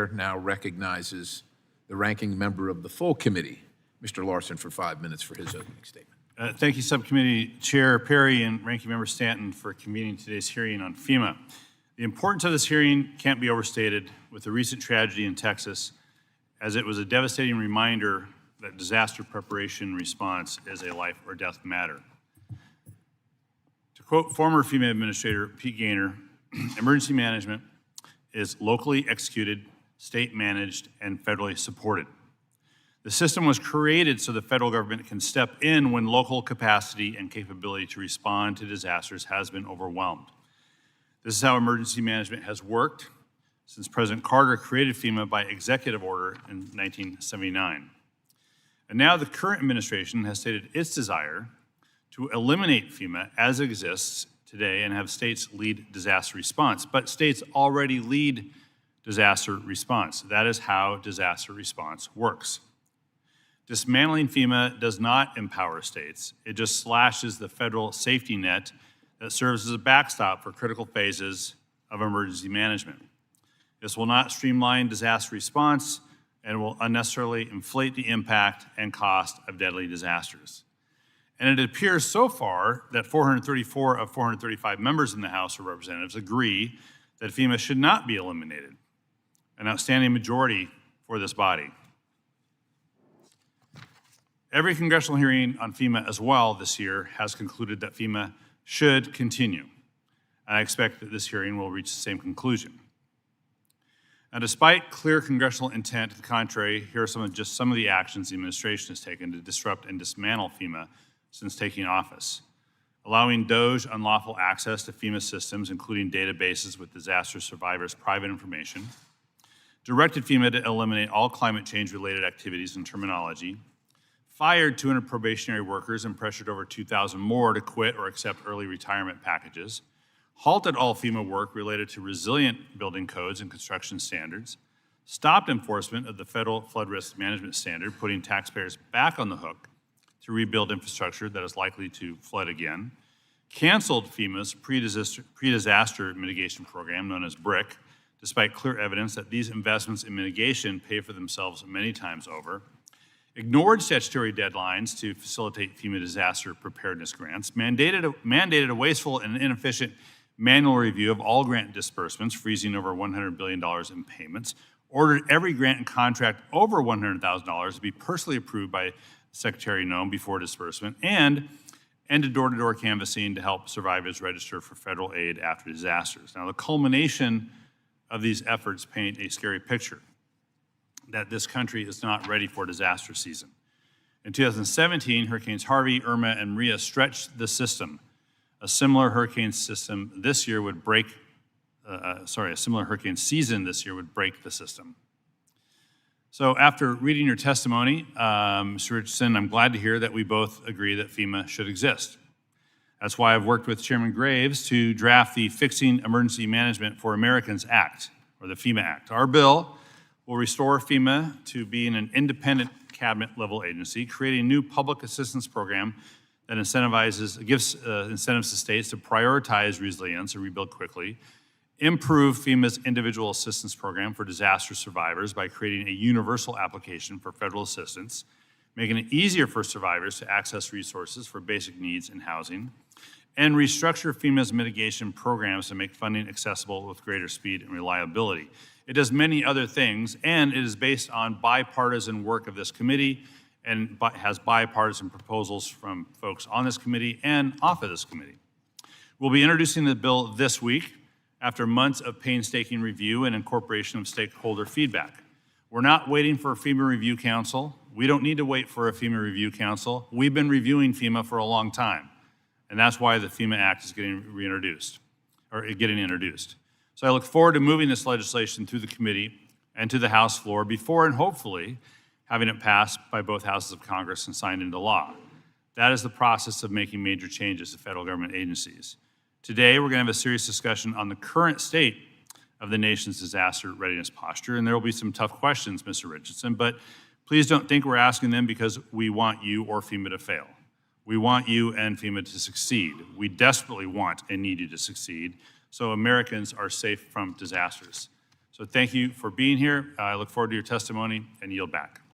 chair now recognizes the ranking member of the full committee, Mr. Larsen, for 5 minutes for his opening statement. Thank you, Subcommittee Chair Perry and Ranking Member Stanton, for convening today's hearing on FEMA. The importance of this hearing can't be overstated with the recent tragedy in Texas, as it was a devastating reminder that disaster preparation and response is a life or death matter. To quote former FEMA Administrator Pete Gaynor, emergency management is locally executed, state managed, and federally supported. The system was created so the federal government can step in when local capacity and capability to respond to disasters has been overwhelmed. This is how emergency management has worked since President Carter created FEMA by executive order in 1979. And now the current administration has stated its desire to eliminate FEMA as it exists today and have states lead disaster response. But states already lead disaster response. That is how disaster response works. Dismantling FEMA does not empower states. It just slashes the federal safety net that serves as a backstop for critical phases of emergency management. This will not streamline disaster response and will unnecessarily inflate the impact and cost of deadly disasters. And it appears so far that 434 of 435 members in the House of Representatives agree that FEMA should not be eliminated, an outstanding majority for this body. Every congressional hearing on FEMA as well this year has concluded that FEMA should continue. And I expect that this hearing will reach the same conclusion. Now, despite clear congressional intent to the contrary, here are some of the actions the administration has taken to disrupt and dismantle FEMA since taking office. Allowing DOGE unlawful access to FEMA systems, including databases with disaster survivors' private information. Directed FEMA to eliminate all climate change-related activities and terminology. Fired 200 probationary workers and pressured over 2,000 more to quit or accept early retirement packages. Halted all FEMA work related to resilient building codes and construction standards. Stopped enforcement of the federal flood risk management standard, putting taxpayers back on the hook to rebuild infrastructure that is likely to flood again. Canceled FEMA's pre-disaster mitigation program, known as BRIC, despite clear evidence that these investments in mitigation pay for themselves many times over. Ignored statutory deadlines to facilitate FEMA disaster preparedness grants, mandated a wasteful and inefficient manual review of all grant disbursements, freezing over $100 billion in payments, ordered every grant and contract over $100,000 to be personally approved by Secretary Noem before disbursement, and ended door-to-door canvassing to help survivors register for federal aid after disasters. Now, the culmination of these efforts paint a scary picture that this country is not ready for disaster season. In 2017, Hurricanes Harvey, Irma, and Maria stretched the system. A similar hurricane season this year would break the system. So after reading your testimony, Mr. Richardson, I'm glad to hear that we both agree that FEMA should exist. That's why I've worked with Chairman Graves to draft the Fixing Emergency Management for Americans Act, or the FEMA Act. Our bill will restore FEMA to being an independent cabinet-level agency, creating a new public assistance program that gives incentives to states to prioritize resilience and rebuild quickly, improve FEMA's individual assistance program for disaster survivors by creating a universal application for federal assistance, making it easier for survivors to access resources for basic needs and housing, and restructure FEMA's mitigation programs to make funding accessible with greater speed and reliability. It does many other things, and it is based on bipartisan work of this committee and has bipartisan proposals from folks on this committee and off of this committee. We'll be introducing the bill this week after months of painstaking review and incorporation of stakeholder feedback. We're not waiting for a FEMA Review Council. We don't need to wait for a FEMA Review Council. We've been reviewing FEMA for a long time, and that's why the FEMA Act is getting introduced. So I look forward to moving this legislation through the committee and to the House floor before and hopefully having it passed by both houses of Congress and signed into law. That is the process of making major changes to federal government agencies. Today, we're going to have a serious discussion on the current state of the nation's disaster readiness posture, and there will be some tough questions, Mr. Richardson, but please don't think we're asking them because we want you or FEMA to fail. We want you and FEMA to succeed. We desperately want and need you to succeed so Americans are safe from disasters. So thank you for being here. I look forward to your testimony and yield back.